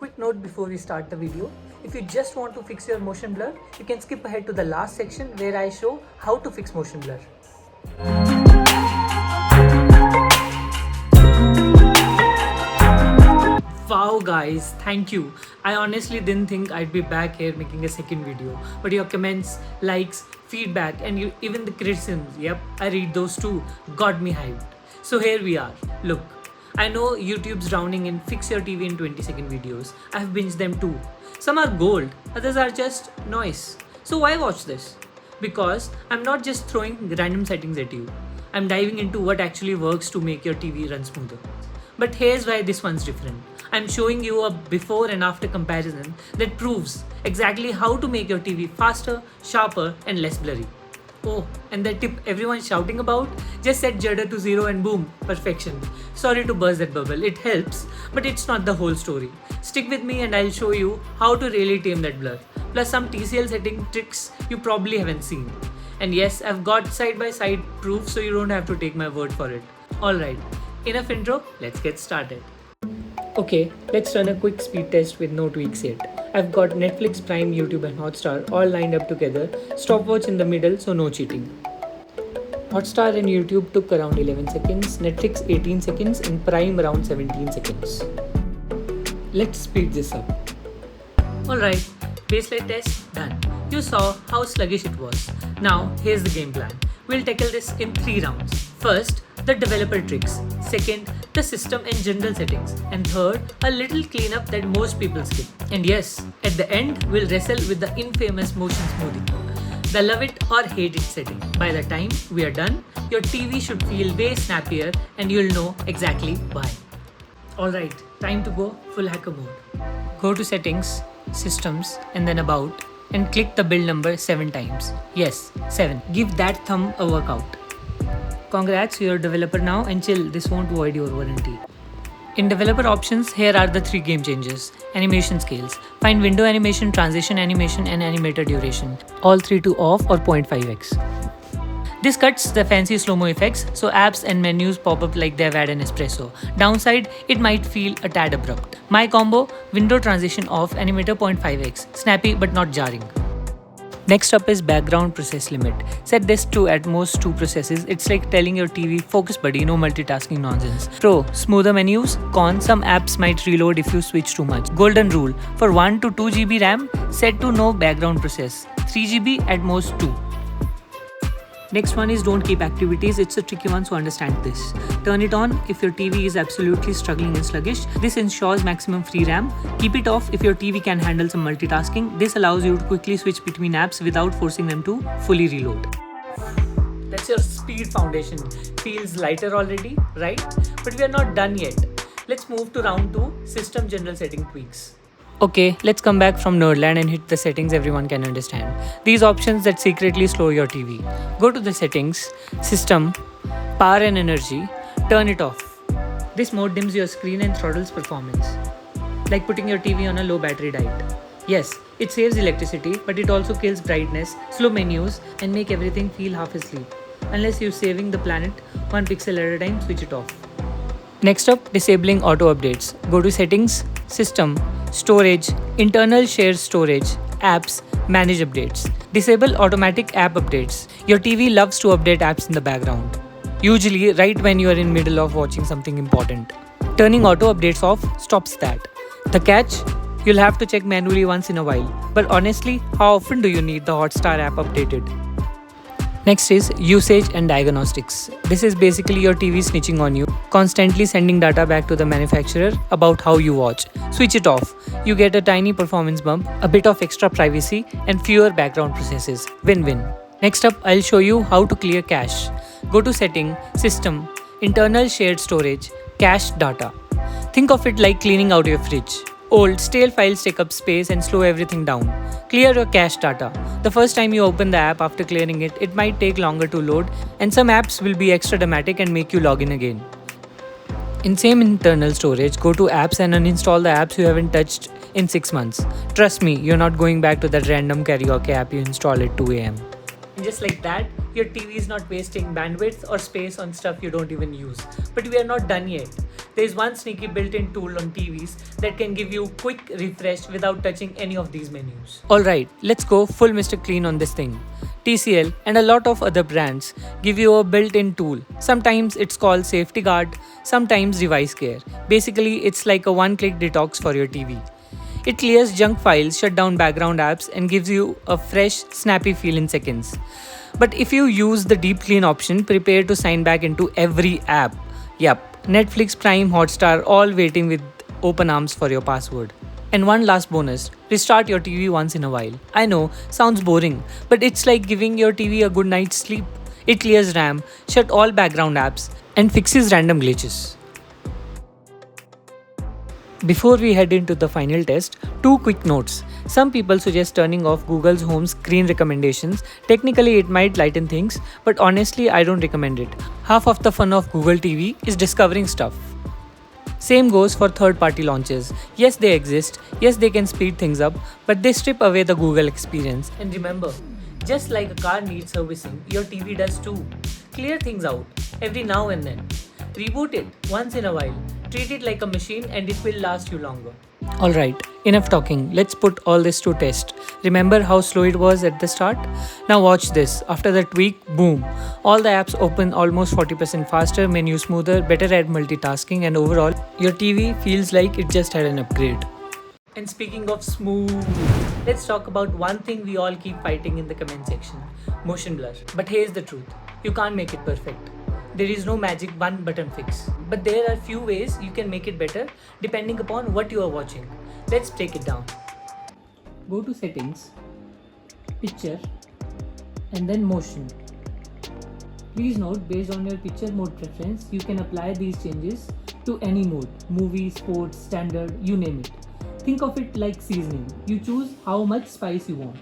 quick note before we start the video. If you just want to fix your motion blur, you can skip ahead to the last section where I show how to fix motion blur. Wow guys, thank you. I honestly didn't think I'd be back here making a second video, but your comments, likes, feedback and even the criticisms, yep, I read those too, got me hyped. So here we are. Look, I know YouTube's drowning in fix your TV in 20-second videos. I've binged them too. Some are gold, others are just noise. So why watch this? Because I'm not just throwing random settings at you. I'm diving into what actually works to make your TV run smoother. But here's why this one's different. I'm showing you a before and after comparison that proves exactly how to make your TV faster, sharper and less blurry. Oh, and that tip everyone's shouting about? Just set judder to 0 and boom, perfection. Sorry to burst that bubble, it helps, but it's not the whole story. Stick with me and I'll show you how to really tame that blur. Plus some TCL setting tricks you probably haven't seen. And yes, I've got side-by-side proof so you don't have to take my word for it. Alright, enough intro, let's get started. Okay, let's run a quick speed test with no tweaks yet. I've got Netflix, Prime, YouTube and Hotstar all lined up together, stopwatch in the middle so no cheating. Hotstar and YouTube took around 11 seconds, Netflix 18 seconds and Prime around 17 seconds. Let's speed this up. Alright, baseline test done. You saw how sluggish it was. Now here's the game plan. We'll tackle this in 3 rounds. First, the developer tricks. Second, the system and general settings. And third, a little cleanup that most people skip. And yes, at the end, we'll wrestle with the infamous motion smoothing. The love it or hate it setting. By the time we are done, your TV should feel way snappier and you'll know exactly why. Alright, time to go full hacker mode. Go to settings, systems and then about and click the build number 7 times. Yes, 7. Give that thumb a workout. Congrats, you're a developer now and chill, this won't void your warranty. In developer options, here are the 3 game changers. Animation scales. Find window animation, transition animation and animator duration. All 3 to off or 0.5x. This cuts the fancy slow-mo effects, so apps and menus pop up like they've had an espresso. Downside, it might feel a tad abrupt. My combo, window transition off, animator 0.5x. Snappy but not jarring. Next up is background process limit. Set this to at most 2 processes. It's like telling your TV, focus buddy, no multitasking nonsense. Pro, smoother menus. Con, some apps might reload if you switch too much. Golden rule, for 1 to 2 GB RAM, set to no background process. 3 GB at most 2. Next one is don't keep activities. It's a tricky one, so understand this. Turn it on if your TV is absolutely struggling and sluggish. This ensures maximum free RAM. Keep it off if your TV can handle some multitasking. This allows you to quickly switch between apps without forcing them to fully reload. That's your speed foundation. Feels lighter already, right? But we are not done yet. Let's move to round 2, system general setting tweaks. Okay, let's come back from Nerdland and hit the settings everyone can understand. These options that secretly slow your TV. Go to the settings, system, power and energy, turn it off. This mode dims your screen and throttles performance. Like putting your TV on a low battery diet. Yes, it saves electricity, but it also kills brightness, slow menus and make everything feel half asleep. Unless you're saving the planet 1 pixel at a time, switch it off. Next up, disabling auto updates. Go to settings, system, storage, internal shared storage, apps, manage updates. Disable automatic app updates. Your TV loves to update apps in the background. Usually right when you are in middle of watching something important. Turning auto updates off stops that. The catch? You'll have to check manually once in a while. But honestly, how often do you need the Hotstar app updated? Next is usage and diagnostics. This is basically your TV snitching on you, constantly sending data back to the manufacturer about how you watch. Switch it off. You get a tiny performance bump, a bit of extra privacy, and fewer background processes. Win-win. Next up, I'll show you how to clear cache. Go to Setting, System, Internal Shared Storage, Cache Data. Think of it like cleaning out your fridge. Old, stale files take up space and slow everything down. Clear your cache data. The first time you open the app after clearing it, it might take longer to load, and some apps will be extra dramatic and make you log in again. In same internal storage, go to apps and uninstall the apps you haven't touched in 6 months. Trust me, you're not going back to that random karaoke app you installed at 2 AM. And just like that, your TV is not wasting bandwidth or space on stuff you don't even use. But we are not done yet. There is one sneaky built-in tool on TVs that can give you quick refresh without touching any of these menus. Alright, let's go full Mr. Clean on this thing. TCL and a lot of other brands give you a built-in tool. Sometimes it's called Safety Guard, sometimes Device Care. Basically, it's like a one-click detox for your TV. It clears junk files, shut down background apps, and gives you a fresh, snappy feel in seconds. But if you use the deep clean option, prepare to sign back into every app. Yup, Netflix, Prime, Hotstar, all waiting with open arms for your password. And one last bonus, restart your TV once in a while. I know, sounds boring, but it's like giving your TV a good night's sleep. It clears RAM, shut all background apps, and fixes random glitches. Before we head into the final test, two quick notes. Some people suggest turning off Google's home screen recommendations. Technically, it might lighten things, but honestly, I don't recommend it. Half of the fun of Google TV is discovering stuff. Same goes for third-party launches. Yes, they exist. Yes, they can speed things up, but they strip away the Google experience. And remember, just like a car needs servicing, your TV does too. Clear things out every now and then. Reboot it once in a while. Treat it like a machine and it will last you longer. Alright, enough talking. Let's put all this to test. Remember how slow it was at the start? Now watch this. After the tweak, boom. All the apps open almost 40% faster, menu smoother, better at multitasking, and overall, your TV feels like it just had an upgrade. And speaking of smooth, let's talk about one thing we all keep fighting in the comment section. Motion blur. But here's the truth. You can't make it perfect. There is no magic one button fix. But there are few ways you can make it better depending upon what you are watching. Let's break it down. Go to settings, picture, and then motion. Please note, based on your picture mode preference, you can apply these changes to any mode. Movie, sports, standard, you name it. Think of it like seasoning. You choose how much spice you want.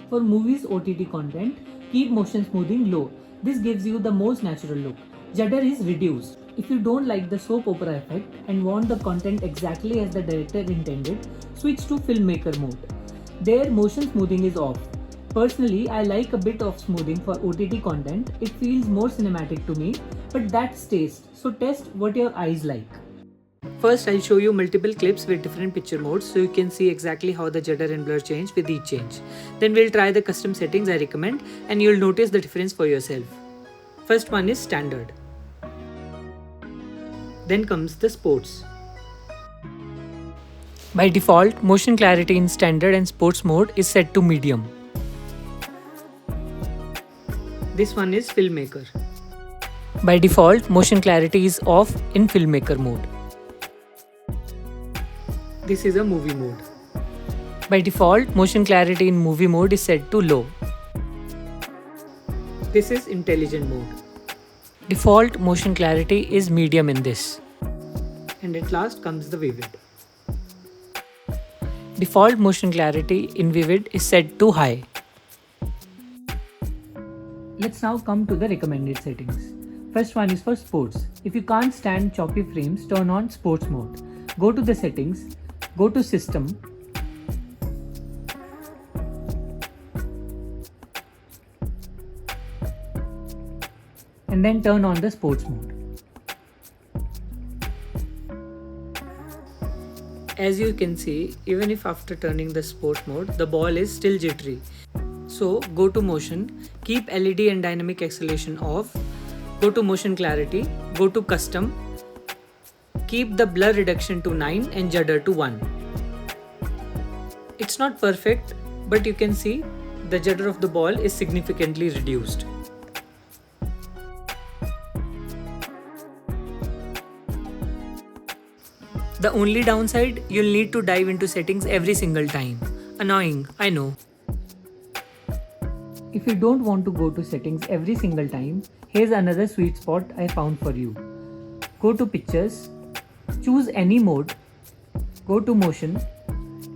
For movies OTT content, keep motion smoothing low. This gives you the most natural look. Judder is reduced. If you don't like the soap opera effect and want the content exactly as the director intended, switch to filmmaker mode. There, motion smoothing is off. Personally, I like a bit of smoothing for OTT content. It feels more cinematic to me, but that's taste. So test what your eyes like. First, I'll show you multiple clips with different picture modes so you can see exactly how the judder and blur change with each change. Then we'll try the custom settings I recommend and you'll notice the difference for yourself. First one is standard. Then comes the sports. By default, motion clarity in standard and sports mode is set to medium. This one is filmmaker. By default, motion clarity is off in filmmaker mode. This is a movie mode. By default, motion clarity in movie mode is set to low. This is intelligent mode. Default motion clarity is medium in this. And at last comes the vivid. Default motion clarity in vivid is set to high. Let's now come to the recommended settings. First one is for sports. If you can't stand choppy frames, turn on sports mode. Go to the settings. Go to System, and then turn on the sports mode. As you can see, even if after turning the sports mode, the ball is still jittery. So go to motion, keep LED and dynamic acceleration off, go to motion clarity, go to custom, keep the blur reduction to 9 and judder to 1. It's not perfect, but you can see the judder of the ball is significantly reduced. The only downside, you'll need to dive into settings every single time. Annoying, I know. If you don't want to go to settings every single time, here's another sweet spot I found for you. Go to pictures, choose any mode, go to motion,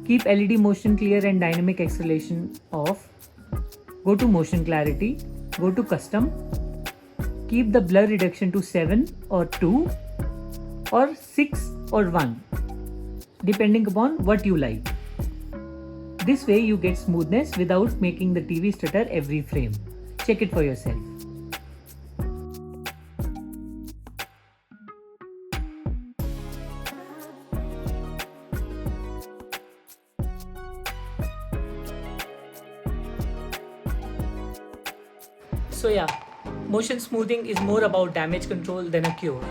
keep LED motion clear and dynamic acceleration off, go to motion clarity, go to custom, keep the blur reduction to 7 or 2 or 6 or 1, depending upon what you like. This way you get smoothness without making the TV stutter every frame. Check it for yourself. So yeah, motion smoothing is more about damage control than a cure.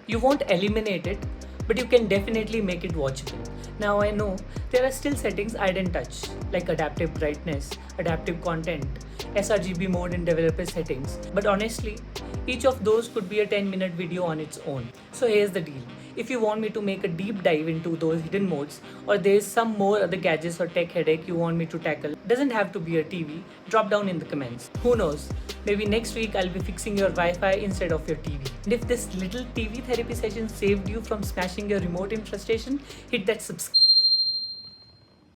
You won't eliminate it, but you can definitely make it watchable. Now I know there are still settings I didn't touch, like adaptive brightness, adaptive content, sRGB mode in developer settings, but honestly, each of those could be a 10-minute video on its own. So here's the deal. If you want me to make a deep dive into those hidden modes, or there's some more other gadgets or tech headache you want me to tackle, doesn't have to be a TV, drop down in the comments. Who knows? Maybe next week I'll be fixing your Wi-Fi instead of your TV. And if this little TV therapy session saved you from smashing your remote in frustration, hit that subscribe